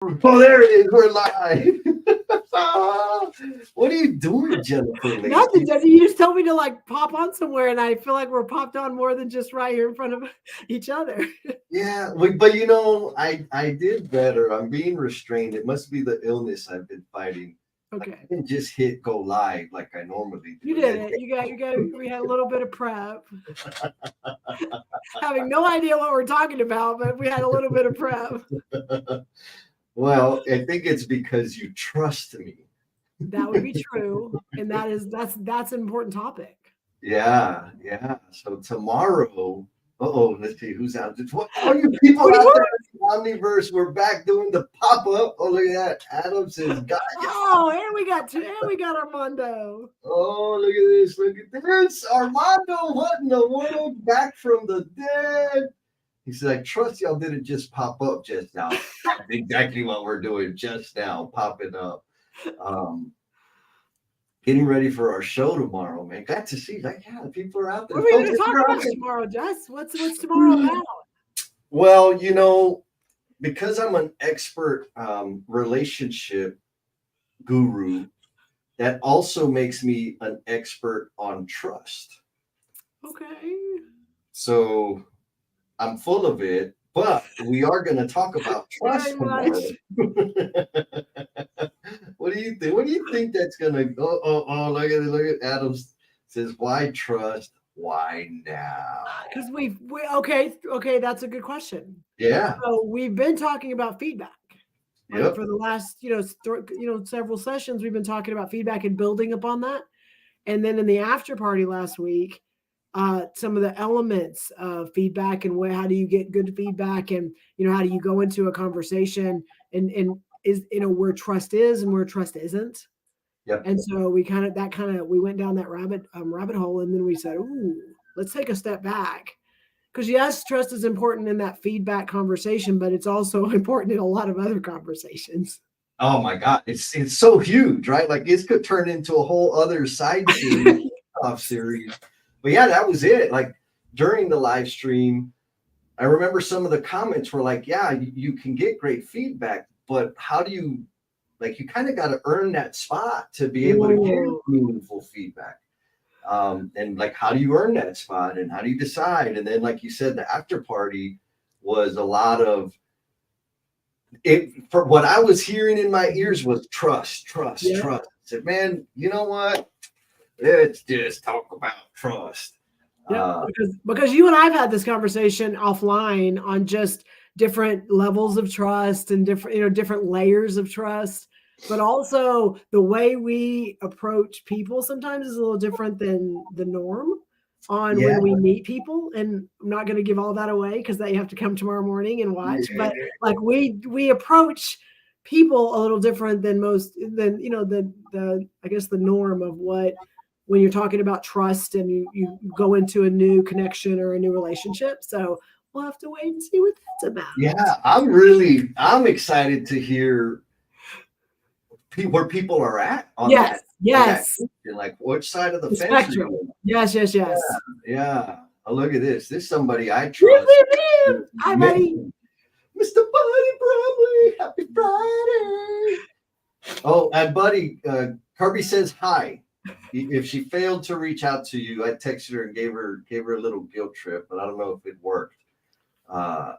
Oh, there it is. We're live. What are you doing, Jennifer Nothing. Lacey? You just told me to like pop on somewhere, and I feel like we're popped on more than just right here in front of each other. Yeah, but I did better. I'm being restrained. It must be the illness I've been fighting. Like Okay, I didn't just hit go live like I normally you do. did it. You got. We had a little bit of prep, having no idea what we're talking about, but we had a little bit of prep. Well, I think it's because you trust me. That would be true, and that's an important topic. Yeah, yeah. So tomorrow, let's see who's out. What all you people What do out there you? in the Omniverse? We're back doing the pop up. Oh, look at that. Adam says, "God, yeah." Oh, and we got Armando. Oh, look at this. Look at this. Armando, what in the world? Back from the dead. He said, I trust y'all didn't just pop up just now. That's exactly what we're doing just now, popping up. Um, Getting ready for our show tomorrow, man. Glad to see. Like, yeah, people are out What there. are we Folks, going to if talk you're out about tomorrow, Jess? What's tomorrow there. about? Well, because I'm an expert relationship guru, that also makes me an expert on trust. Okay. So I'm full of it, but we are going to talk about Very trust tomorrow. much. What do you think? What do you think that's going to go? Oh, look at it. Look at Adams says, why trust? Why now? Because we okay, that's a good question. Yeah. So we've been talking about feedback, right? Yep. For the last, several sessions, we've been talking about feedback and building upon that. And then in the after party last week, some of the elements of feedback and how do you get good feedback, and how do you go into a conversation and is where trust is and where trust isn't. Yep. And so we went down that rabbit hole, and then we said, ooh, let's take a step back. Because yes, trust is important in that feedback conversation, but it's also important in a lot of other conversations. Oh my God, it's so huge, right? Like this could turn into a whole other side series, off series. But yeah, that was it. Like during the live stream, I remember some of the comments were like, "Yeah, you can get great feedback, but how do you like? You kind of got to earn that spot to be able to give Ooh. meaningful feedback." And like, how do you earn that spot, and how do you decide? And then, like you said, the after party was a lot of it. For what I was hearing in my ears was trust, trust, Yeah. trust. I said, man, you know what? Let's just talk about trust. Yep. Uh, Because you and I've had this conversation offline on just different levels of trust and different layers of trust. But also the way we approach people sometimes is a little different than the norm on yeah, when we meet people. And I'm not going to give all that away because that you have to come tomorrow morning and watch. But yeah, like we approach people a little different than most than the I guess the norm of what when you're talking about trust and you go into a new connection or a new relationship. So we'll have to wait and see what that's about. yeah. I'm excited to hear where people are at Yes, on that yes. question. Like, which side of the The fence are spectrum. you on? Yes, yes, yes. Yeah. Oh, look at this. This is somebody I Pew, trust. pew, pew. Hi, buddy. Man, Mr. Buddy Bradley, happy Friday. Oh, and Buddy, Kirby says hi. If she failed to reach out to you, I texted her and gave her a little guilt trip, but I don't know if it worked. Uh,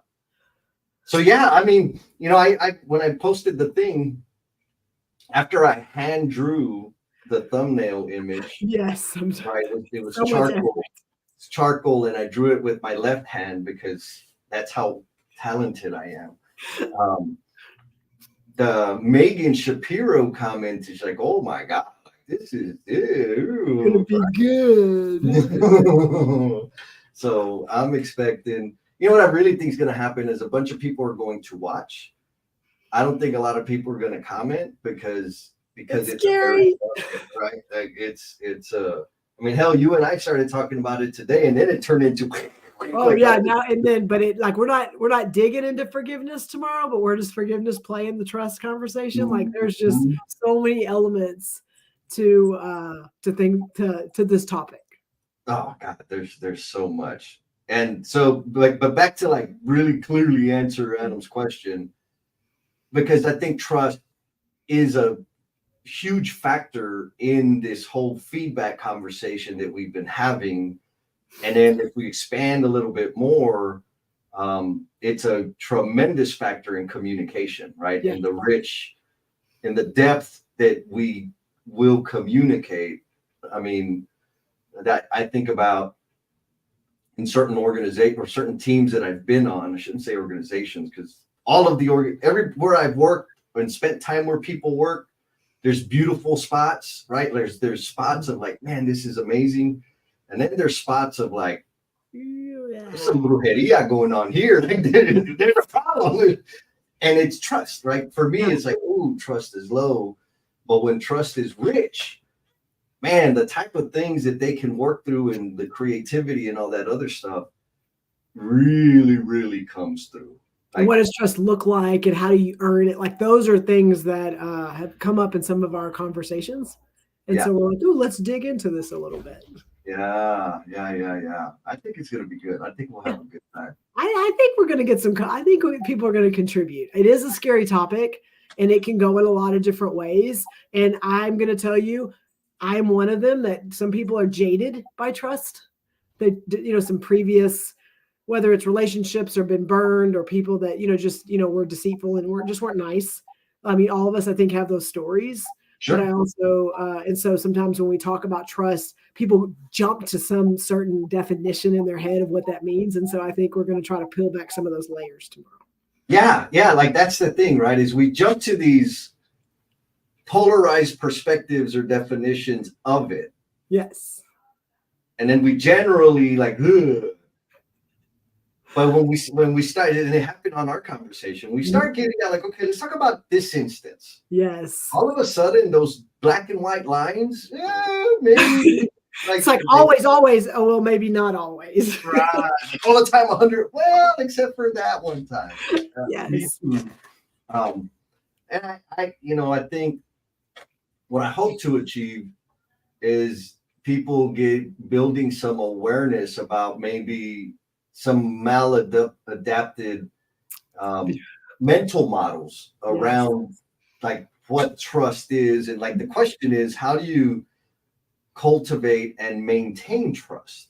so yeah, I mean, I when I posted the thing after I hand drew the thumbnail image, Yes, sometimes right? It was so much effort. charcoal, and I drew it with my left hand because that's how talented I am. Um, the Megan Shapiro comment is like, "Oh my God, this is Gonna ew." be good. So I'm expecting. You know what I really think is going to happen is a bunch of people are going to watch. I don't think a lot of people are going to comment because It's it's a very scary. right. Like it's I mean, hell, you and I started talking about it today, and then it turned into Oh like yeah, now and then, but it like we're not digging into forgiveness tomorrow, but where does forgiveness play in the trust conversation? Like there's just Mhm. so many elements to this topic. Oh God, there's so much. And so, like, but back to like really clearly answer Adam's question. because I think trust is a huge factor in this whole feedback conversation that we've been having. And then if we expand a little bit more, it's a tremendous factor in communication, right? Yeah. In the depth that we will communicate. I mean, that I think about in certain organizations or certain teams that I've been on. I shouldn't say organizations, because all of everywhere I've worked and spent time where people work, there's beautiful spots, right? There's spots of like, man, this is amazing. And then there's spots of like, there's some brujeria going on here. There's a problem. And it's trust, right? For me, it's like, oh, trust is low. But when trust is rich, man, the type of things that they can work through and the creativity and all that other stuff really, really comes through. Like, what does trust look like, and how do you earn it? Like, those are things that have come up in some of our conversations. And so we're like, oh, let's dig into this a little bit. Yeah. I think it's going to be good. I think we'll have a good time. I think we're going to get I think people are going to contribute. It is a scary topic, and it can go in a lot of different ways. And I'm going to tell you, I'm one of them that some people are jaded by trust. That, some previous, whether it's relationships or been burned, or people that, were deceitful and weren't nice. I mean, all of us, I think, have those stories. Sure. But I also, and so sometimes when we talk about trust, people jump to some certain definition in their head of what that means. And so I think we're going to try to peel back some of those layers tomorrow. Yeah. Like, that's the thing, right? Is we jump to these polarized perspectives or definitions of it. Yes. And then we generally like, ugh. But when we started, and it happened on our conversation, we start getting at like, okay, let's talk about this instance. Yes. All of a sudden, those black and white lines, maybe. It's like always. Oh, well, maybe not always. Right. All the time, 100. Well, except for that one time. Yes. And I think what I hope to achieve is people building some awareness about maybe some maladapted mental models around like what trust is. And like the question is, how do you cultivate and maintain trust?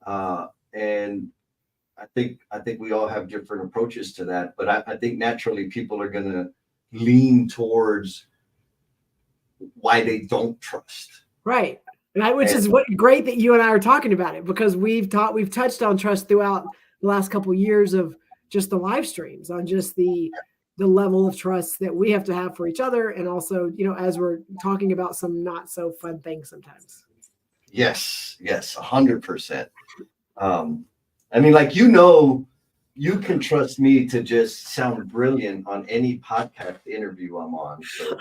And I think we all have different approaches to that, but I think naturally people are going to lean towards why they don't trust. Right. Which is great that you and I are talking about it, because we've touched on trust throughout the last couple of years of just the live streams, on just the level of trust that we have to have for each other. And also, as we're talking about some not so fun things sometimes. Yes, 100%. I memean, like, you can trust me to just sound brilliant on any podcast interview I'm on. So.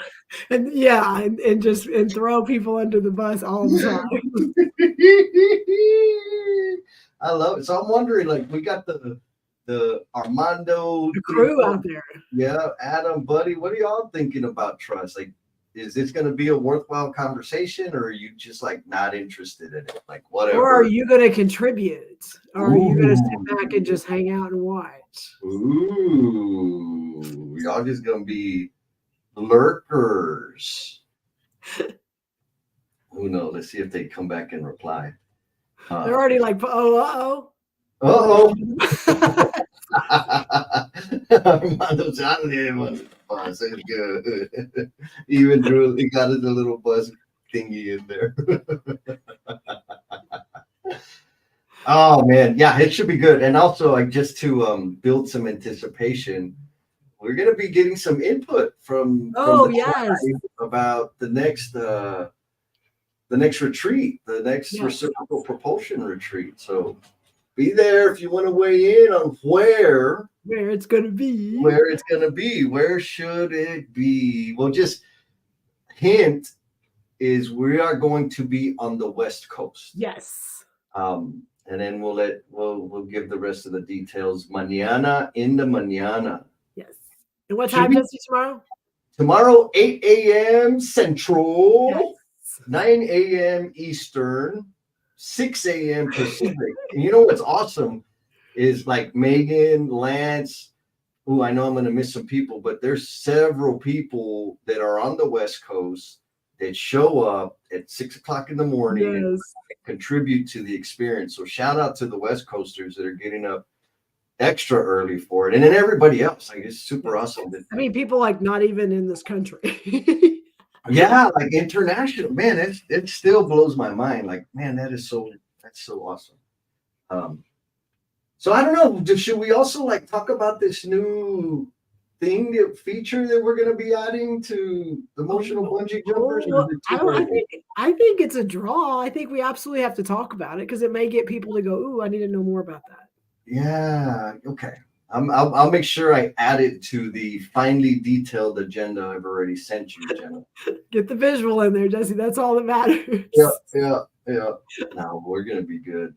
and throw people under the bus all the time. I love it. So I'm wondering, like, we got the Armando crew out there. Yeah, Adam, Buddy, what are y'all thinking about trust? Like, is this going to be a worthwhile conversation, or are you just like not interested in it? Like, whatever. Or are you going to contribute? Or are you going to sit back and just hang out and watch? Ooh, y'all just going to be lurkers. Who knows? Let's see if they come back and reply. They're already like, uh-oh. Armando's out there on the bus. It's good. Even Drew, he got his little bus thingy in there. Oh man, yeah, it should be good. And also, like, just to build some anticipation, we're gonna be getting some input from about the next retreat, the next reciprocal propulsion retreat. So be there if you want to weigh in on where it's going to be. Where should it be? Well, just hint is we are going to be on the West Coast. Yes. And then we'll give the rest of the details mañana in the mañana. Yes. And what time is it tomorrow? Tomorrow, 8 a.m. Central, yes. 9 a.m. Eastern, 6 a.m. Pacific. And you know what's awesome is, like, Megan, Lance, oh, I know I'm going to miss some people, but there's several people that are on the West Coast that show up at 6 o'clock in the morning and Yes. contribute to the experience. So shout out to the West Coasters that are getting up extra early for it, and then everybody else. Like, it's super awesome. I mean, people like not even in this country. Yeah, like international, man. It still blows my mind. Like, man, that's so awesome. So I don't know. Should we also like talk about this new feature that we're going to be adding to emotional bungee jumpers? Or is it too early? I think it's a draw. I think we absolutely have to talk about it because it may get people to go, "Ooh, I need to know more about that." Yeah. Okay. I'll make sure I add it to the finely detailed agenda I've already sent you, Jenna. Get the visual in there, Jesse. That's all that matters. Yeah. No, we're gonna be good.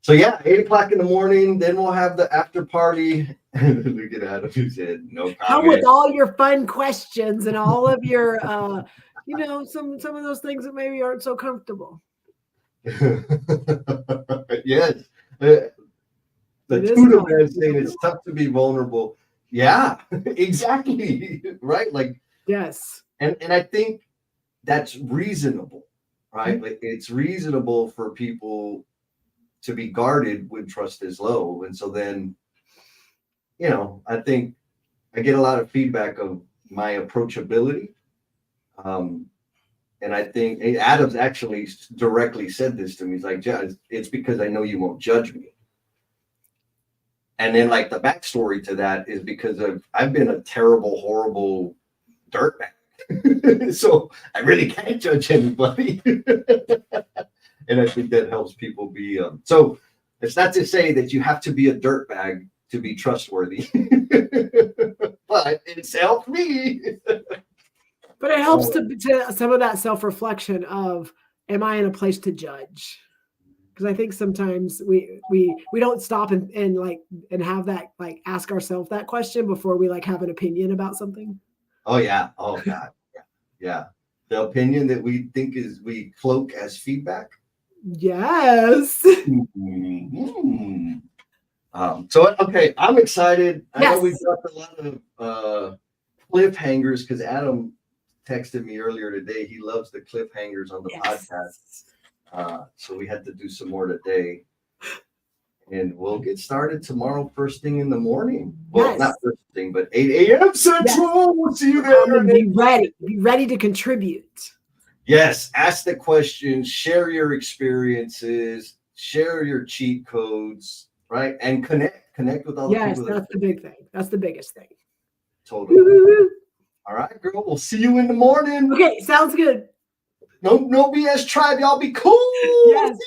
So yeah, 8 o'clock in the morning. Then we'll have the after party. Look at Adam who said no comment. How with all your fun questions and all of your, some of those things that maybe aren't so comfortable. Yes. The Tuna Man saying it's tough to be vulnerable. Yeah, exactly. Right. Like, yes. And I think that's reasonable, right? Like, it's reasonable for people to be guarded when trust is low. And so then, I think I get a lot of feedback of my approachability. And I think Adams actually directly said this to me. He's like, "Judge, it's because I know you won't judge me." And then, like, the backstory to that is because I've been a terrible, horrible dirtbag. So I really can't judge anybody. And I think that helps people be. So it's not to say that you have to be a dirtbag to be trustworthy, but it's helped me. But it helps to some of that self-reflection of, am I in a place to judge? Because I think sometimes we don't stop and have that, like, ask ourselves that question before we like have an opinion about something. Oh yeah. Oh God. Yeah. The opinion that we think we cloak as feedback. Yes. So okay, I'm excited. I Yes. know we've got a lot of cliffhangers because Adam texted me earlier today. He loves the cliffhangers on the podcast. So we had to do some more today. And we'll get started tomorrow first thing in the morning. Well, not first thing, but 8 a.m. Central. Yes. We'll see you there. Be ready. Be ready to contribute. Yes. Ask the questions. Share your experiences. Share your cheat codes. Right? And connect with all the people. Yes, that's the big thing. That's the biggest thing. Totally. All right, girl. We'll see you in the morning. Okay, sounds good. No BS tribe. Y'all be cool. Yes.